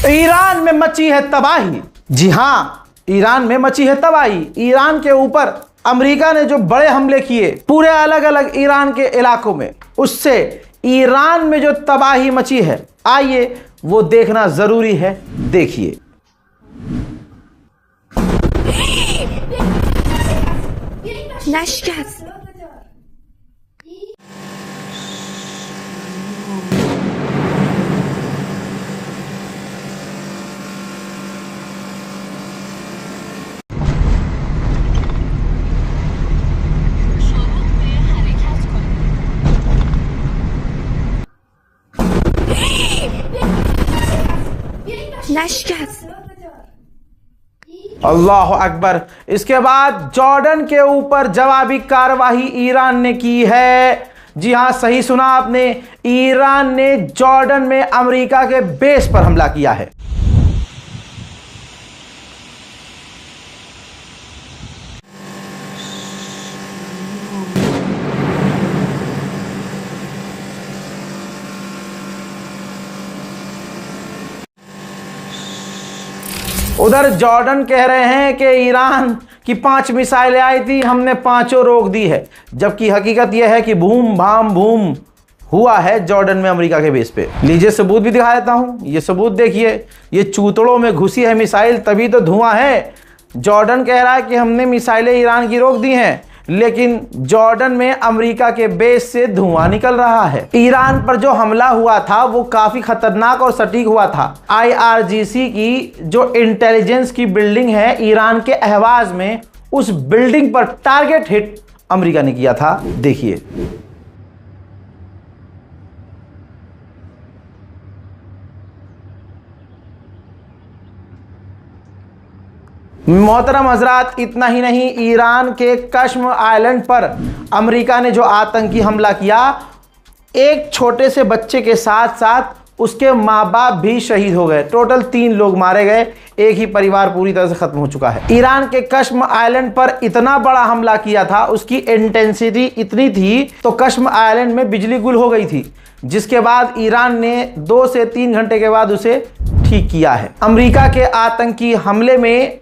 Iran में मची है तबाही। जी हां, ईरान में मची है तबाही। ईरान के ऊपर अमेरिका ने जो बड़े हमले किए पूरे अलग अलग ईरान के इलाकों में, उससे ईरान में जो तबाही मची है, आइए वो देखना जरूरी है। देखिए। अल्लाह अकबर। इसके बाद जॉर्डन के ऊपर जवाबी कार्रवाई ईरान ने की है। जी हां, सही सुना आपने, ईरान ने जॉर्डन में अमेरिका के बेस पर हमला किया है। उधर जॉर्डन कह रहे हैं कि ईरान की 5 मिसाइलें आई थी, हमने 5 रोक दी है, जबकि हकीकत यह है कि बूम भाम बूम हुआ है जॉर्डन में अमेरिका के बेस पे। लीजिए सबूत भी दिखा देता हूं। ये सबूत देखिए, ये चूतड़ों में घुसी है मिसाइल, तभी तो धुआं है। जॉर्डन कह रहा है कि हमने मिसाइलें ईरान की रोक दी हैं, लेकिन जॉर्डन में अमेरिका के बेस से धुआं निकल रहा है। ईरान पर जो हमला हुआ था वो काफी खतरनाक और सटीक हुआ था। IRGC की जो इंटेलिजेंस की बिल्डिंग है ईरान के अहवाज में, उस बिल्डिंग पर टारगेट हिट अमेरिका ने किया था। देखिए। मोहतरम हजरात, इतना ही नहीं, ईरान के कश्म आइलैंड पर अमेरिका ने जो आतंकी हमला किया, एक छोटे से बच्चे के साथ साथ उसके माँ बाप भी शहीद हो गए। टोटल 3 लोग मारे गए, एक ही परिवार पूरी तरह से खत्म हो चुका है। ईरान के कश्म आइलैंड पर इतना बड़ा हमला किया था, उसकी इंटेंसिटी इतनी थी तो कश्म आइलैंड में बिजली गुल हो गई थी, जिसके बाद ईरान ने 2 से 3 घंटे के बाद उसे ठीक किया है। अमेरिका के आतंकी हमले में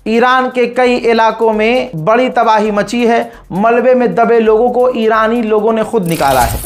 ईरान के कई इलाकों में बड़ी तबाही मची है। मलबे में दबे लोगों को ईरानी लोगों ने खुद निकाला है।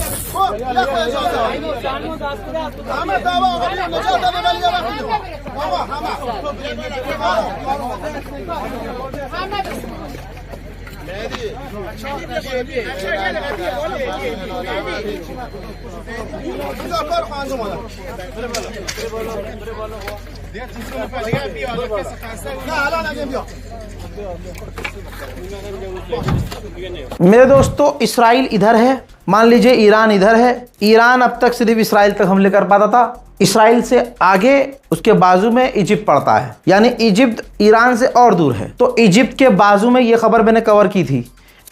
मेरे दोस्तों, इस्राइल इधर है, मान लीजिए ईरान इधर है। ईरान अब तक सिर्फ इस्राइल तक हमले कर पाता था। इस्राइल से आगे उसके बाजू में इजिप्ट पड़ता है, यानी इजिप्ट ईरान से और दूर है। तो इजिप्ट के बाजू में, ये खबर मैंने कवर की थी,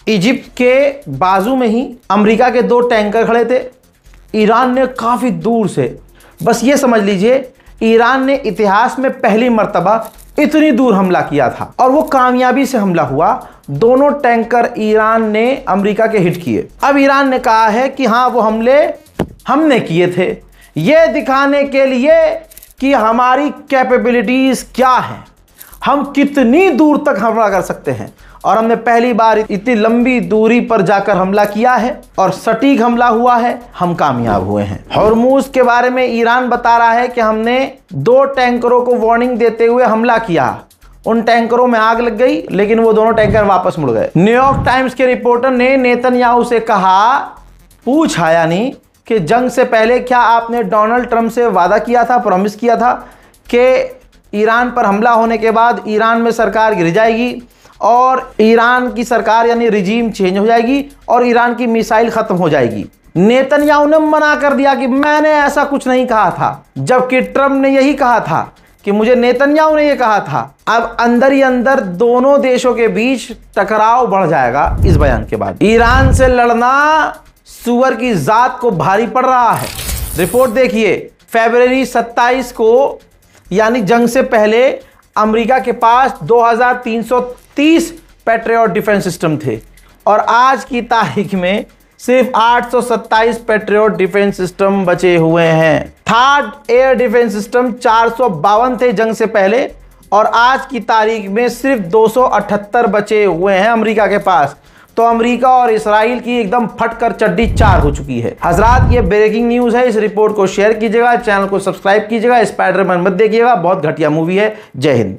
इजिप्ट के बाजू में ही अमेरिका के 2 टैंकर खड़े थे। ईरान ने काफ़ी दूर से, बस ये समझ लीजिए, ईरान ने इतिहास में पहली मर्तबा इतनी दूर हमला किया था और वो कामयाबी से हमला हुआ। दोनों टैंकर ईरान ने अमेरिका के हिट किए। अब ईरान ने कहा है कि हाँ, वो हमले हमने किए थे, ये दिखाने के लिए कि हमारी कैपेबिलिटीज क्या है, हम कितनी दूर तक हमला कर सकते हैं। और हमने पहली बार इतनी लंबी दूरी पर जाकर हमला किया है और सटीक हमला हुआ है, हम कामयाब हुए हैं। हॉर्मूज के बारे में ईरान बता रहा है कि हमने 2 टैंकरों को वार्निंग देते हुए हमला किया, उन टैंकरों में आग लग गई, लेकिन वो दोनों टैंकर वापस मुड़ गए। न्यूयॉर्क टाइम्स के रिपोर्टर ने नेतन्याहू से पूछा यानी कि जंग से पहले क्या आपने डोनाल्ड ट्रंप से वादा किया था, प्रॉमिस किया था कि ईरान पर हमला होने के बाद ईरान में सरकार गिर जाएगी और ईरान की सरकार यानी रिजीम चेंज हो जाएगी और ईरान की मिसाइल खत्म हो जाएगी। नेतन्याहू ने मना कर दिया कि मैंने ऐसा कुछ नहीं कहा था, जबकि ट्रंप ने यही कहा था कि मुझे नेतन्याहू ने यह कहा था। अब अंदर ही अंदर दोनों देशों के बीच टकराव बढ़ जाएगा इस बयान के बाद। ईरान से लड़ना सुअर की जात को भारी पड़ रहा है। रिपोर्ट देखिए, फरवरी 27 को यानी जंग से पहले अमेरिका के पास 2330 पैट्रियट डिफेंस सिस्टम थे और आज की तारीख में सिर्फ 827 पैट्रियट डिफेंस सिस्टम बचे हुए हैं। थर्ड एयर डिफेंस सिस्टम 452 थे जंग से पहले, और आज की तारीख में सिर्फ 278 बचे हुए हैं अमेरिका के पास। तो अमेरिका और इजराइल की एकदम फटकर चड्डी चार हो चुकी है। हजरात, ये ब्रेकिंग न्यूज है। इस रिपोर्ट को शेयर कीजिएगा, चैनल को सब्सक्राइब कीजिएगा। स्पाइडरमैन मत देखिएगा, बहुत घटिया मूवी है। जय हिंद।